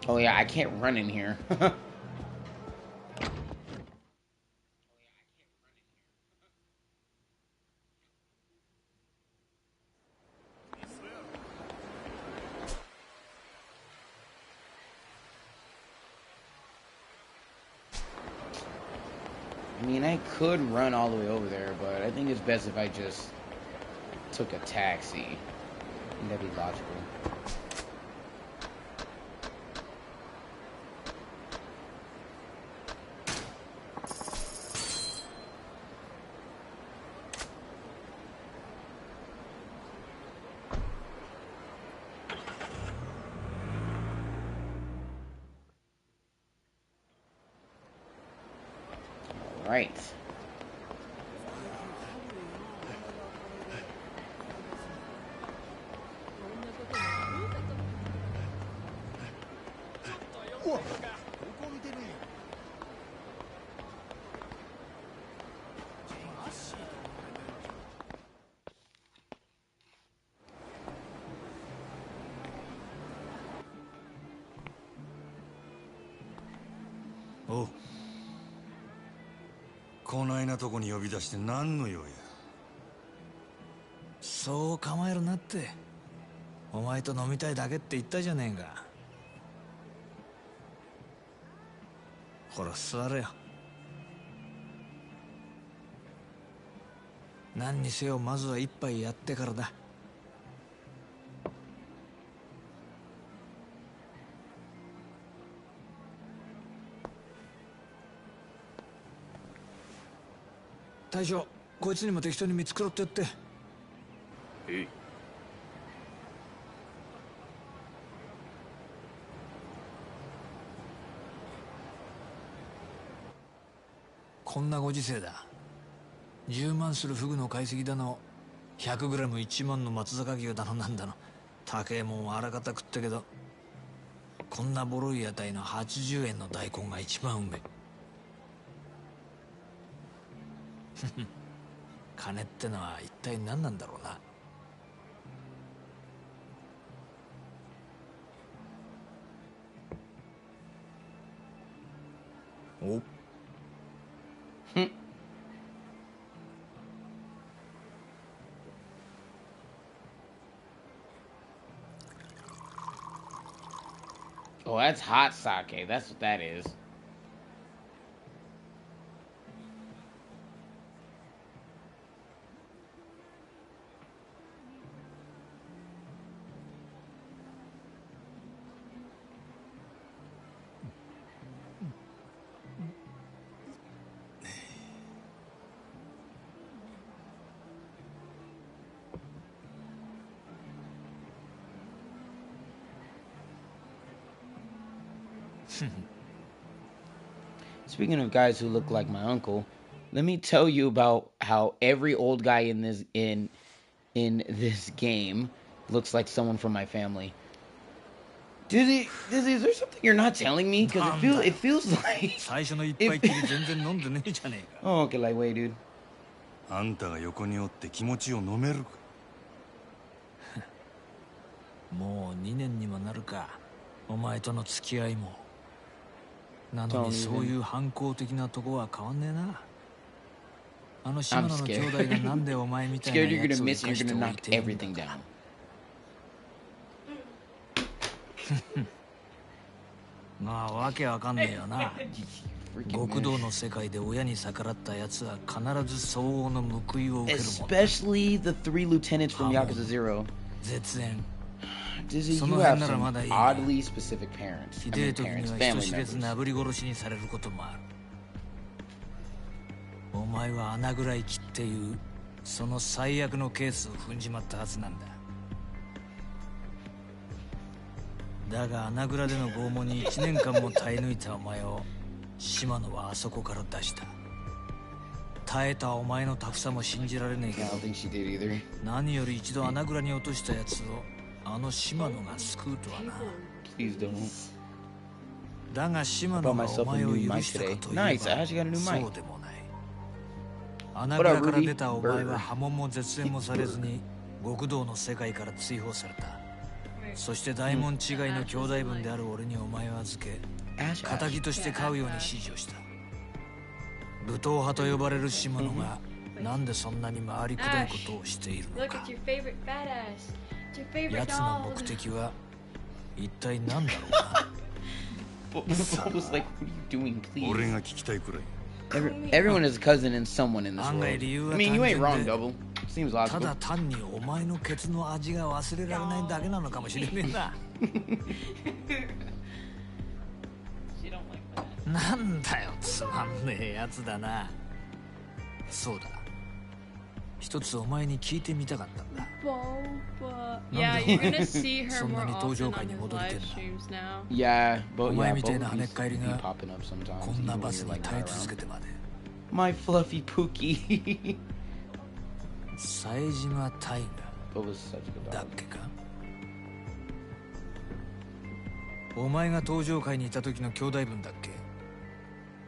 Oh yeah, I can't run in here. I mean, I could run all the way over there, but I think it's best if I just took a taxi. I think that'd be logical. Right. Oh. こないなとこに呼び出して何の用や。そう構えるなって。お前と飲みたいだけって言ったじゃねえか。ほら座れよ。何にせよまずは一杯やってからだ。大将、こいつにも適当に見繕ってやって。えい。こんなご時世だ。10万するフグの買いすぎだの、100グラム1万の松坂牛だのなんだの、高えもんはあらかた食ったけど、こんなボロい屋台の80円の大根が一番うめえ。金ってのは一体何なんだろうな。おOh, that's hot sake. That's what that is. Speaking of guys who look like my uncle, let me tell you about how every old guy in this game looks like someone from my family. Dizzy, is there something you're not telling me? Because it feels like. Oh, okay, like wait, dude. あんたが横におって気持ちを飲めるか。もう2年にもなるか、お前との付き合いも。なのにそういう反抗的なとこは変わんねえな。あの島野の兄弟がなんでお前みたいなやつを生かしておいてるんだか。まあわけわかんねえよな。極道の世界で親に逆らったやつは必ず相応の報いを受けるもん。Especially the 3 lieutenants from Yakuza 0. 絶縁。Dizzy, you have some oddly specific parents. ひでえ時には人知れずなぶり殺しにされることもある。お前は穴ぐらい切っていうその最悪のケースを踏んじまったはずなんだ。だが穴蔵での拷問に1年間も耐え抜いたお前を島野はあそこから出した。耐えたお前のタフさも信じられねえけど、何より一度穴蔵に落としたやつをあの島野が救うとはな。だが島野がお前を許したかといえばそうでもない。穴蔵から出たお前は破門も絶縁もされずに極道の世界から追放された。そして大門違いの兄弟分である俺にお前を預け、仇として飼うように指示をした。武闘派と呼ばれる島野がなんでそんなに回りくどいことをしているのか。奴の目的は一体何だろうな。俺が聞きたいくらい。Everyone is a cousin and someone in this world. I mean, you ain't wrong, Double. Seems logical. ただ単にお前のケツの味が忘れられないだけなのかもしれねえな。なんだよ、つまんねえやつだな。そうだ。一つお前に聞いてみたかったんだ。なんでお前そんなに登場会に戻りてんだ。お前みたいな跳ねっ返りがこんなバスに耐え続けてまで。My fluffy Pookie. 冴島大河だっけか。お前が登場会にいた時の兄弟分だっけ。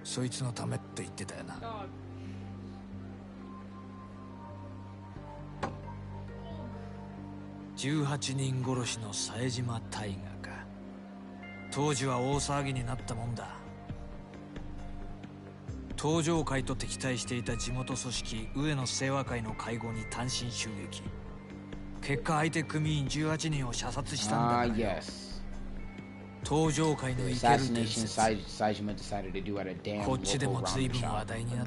そいつのためって言ってたよな。18人殺しの冴島大河か。当時は大騒ぎになったもんだ。登場会と敵対していた地元組織上野清和会の会合に単身襲撃。結果相手組員18人を射殺したんだからよ。登場会の生ける伝説。こっちでも随分話題になっ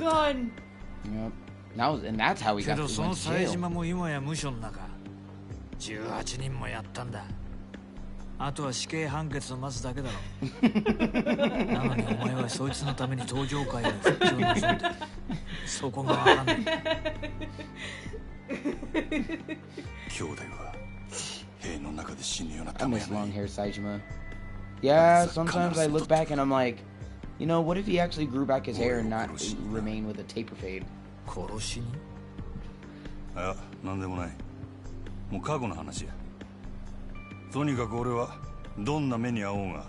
た。けどその冴島も今や無所の中。18人もやったんだ。あとは死刑判決を待つだけだろ。なのにお前はそいつのために登場会を復帰を望んでる。そこがわかんない。兄弟は兵の中で死ぬようなためやない。Yeah, sometimes I look back and I'm like, You know, what if he actually grew back his hair and not remain with a taper fade? 殺しに？いや、なんでもない。もう過去の話や。とにかく俺はどんな目に遭おうが、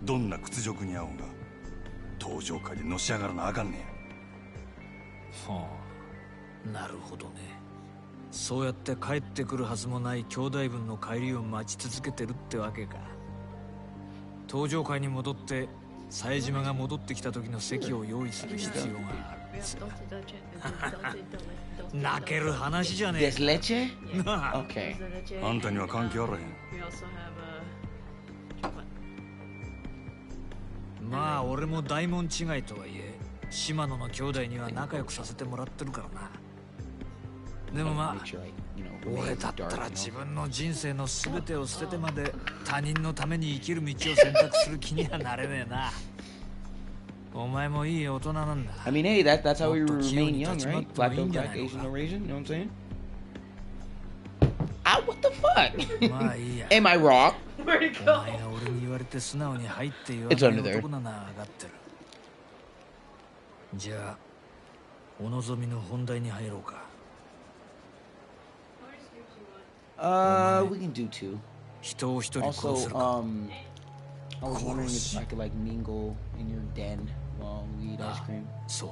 どんな屈辱に遭おうが、登場界でのし上がらなあかんねや。はあ、なるほどね。そうやって帰ってくるはずもない兄弟分の帰りを待ち続けてるってわけか。登場界に戻って冴島が戻ってきた時の席を用意する必要がある。泣ける話じゃねえか。Des leche? Okay. あんたには関係あらへん。まあ俺も大門違いとはいえ島野の兄弟には仲良くさせてもらってるからな。でもまあ俺だったら自分の人生の全てを捨ててまで他人のために生きる道を選択する気にはなれねえな。お前もいい大人なんだ。I mean, hey, that's how we remain young, right? Black don't crack, Asian no Asian, you know what I'm saying? Ah, what the fuck? Am I wrong? Where'd it go? It's under there. じゃあ、お望みの本題に入ろうか。We can do two. 人を一人殺するか。 I was wondering if I could like mingle in your den while we eat ice cream. そう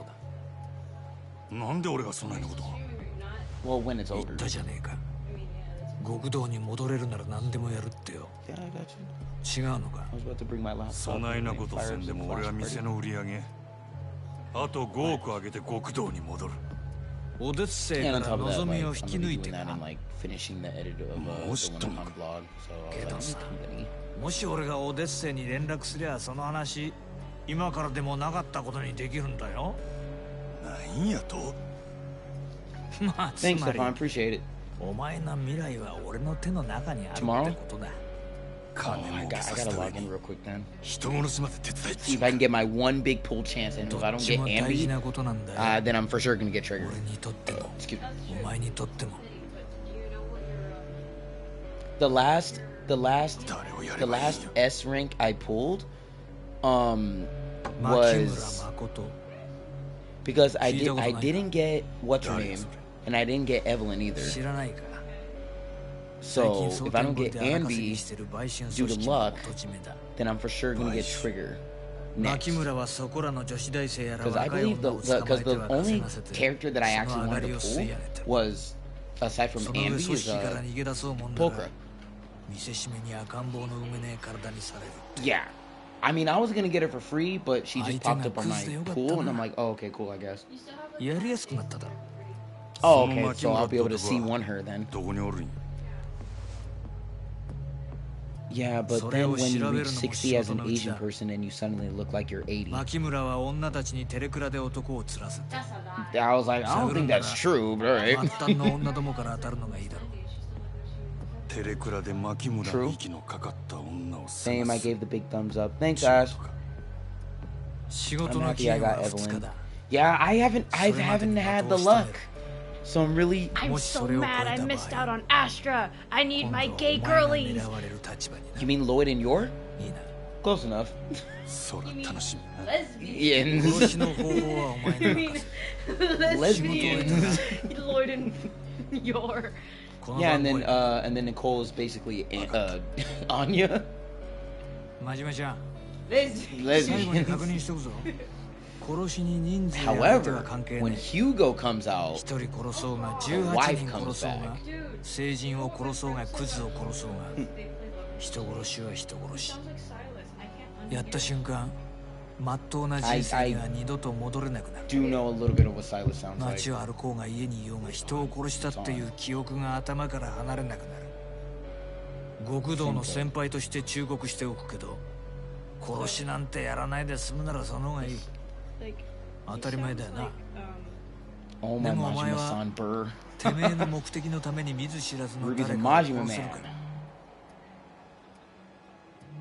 だ。なんで俺がそんなこと？ Well, when it's older. 言ったじゃねえか。極道に戻れるなら何でもやるってよ。Yeah, I got you. 違うのか。I was about to bring my laptop. そないなことせんでも俺は店の売り上げあと5億上げて極道に戻る。オデッセイから望みを引き抜いてか。もう知っとんのか。けどさ、もし俺がオデッセイに連絡すりゃその話今からでもなかったことにできるんだよ。なんやと？まあつまりお前の未来は俺の手の中にあるってことだ。金儲けさせた上に人殺しまで手伝い。 See if I can get my one big pull chance, and if I don't get Ambi, then I'm for sure gonna get triggered. Excuse me. The last S rank I pulled, was because I didn't get what's her name, and I didn't get Evelyn either. So if I don't get Ambi due to luck, then I'm for sure gonna get Trigger next. Because I believe the only character that I actually wanted to pull was, aside from Ambi, is Pokra. Yeah. I mean, I was gonna get her for free, but she just popped up on my pool, and I'm like, oh, okay, cool, I guess. Oh, okay, so I'll be able to C1 her then. Yeah, but then when you reach 60 as an Asian person and you suddenly look like you're 80. I was like, I don't think that's true, but alright. True. Same, I gave the big thumbs up. Thanks, Ash. I'm happy I got Evelyn. Yeah, I haven't had the luck. So I'm so mad I missed out on Astra. I need my gay girlies. You mean Lloyd and Yor? Close enough. Lesbians. Lesbians. Lloyd and Yor. Yeah, and then Nicole is basically Anya. Lesbians. However, when Hugo comes out, the wife comes back. I do know a little bit of what Silas sounds like. Oh my Majima-san, Burr. Ruby's a Majima man.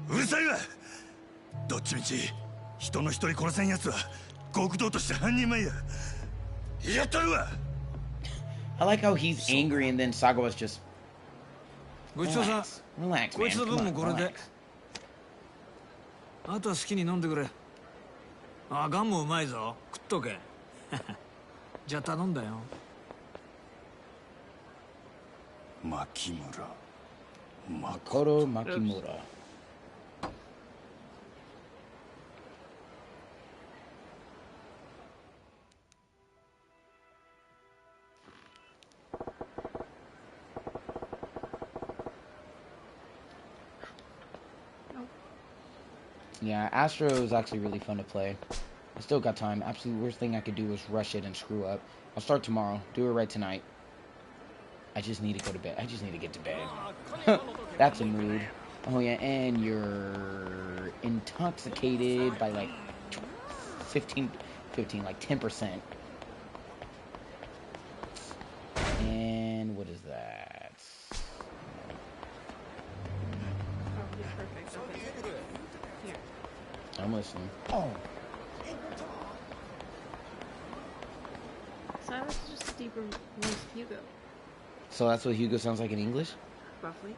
うるさいわ。どっちみち人の一人殺せんやつは極道として半人前や。やったるわ。I like how he's angry and then Sagawa's just relax, man. Come on, relax. あ、ガンもうまいぞ。食っとけ。じゃあ頼んだよ。牧村。Makoto Makimura. Yeah, Astro is actually really fun to play. I still got time. Absolute worst thing I could do is rush it and screw up. I'll start tomorrow. Do it right tonight. I just need to go to bed. I just need to get to bed. That's a mood. Oh yeah, and you're intoxicated by like 15, like 10%. And what is that? Perfect. Okay. Here. I'm listening. So that was just a deeper voiced Hugo. So that's what Hugo sounds like in English? Roughly.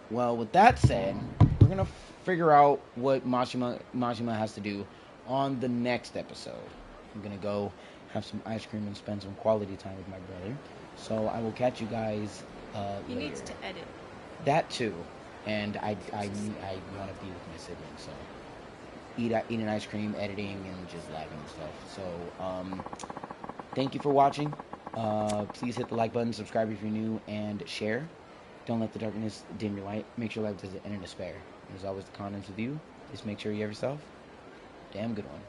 Well, with that said, we're going to figure out what Majima has to do on the next episode. I'm going to go have some ice cream and spend some quality time with my brother. So I will catch you guys He later. needs to edit. That too. And I want to be with my siblings, so eating ice cream, editing, and just laughing and stuff. So, thank you for watching. Please hit the like button, subscribe if you're new, and share. Don't let the darkness dim your light. Make sure life doesn't end in despair. And as always, the condoms with you. Just make sure you have yourself a damn good one.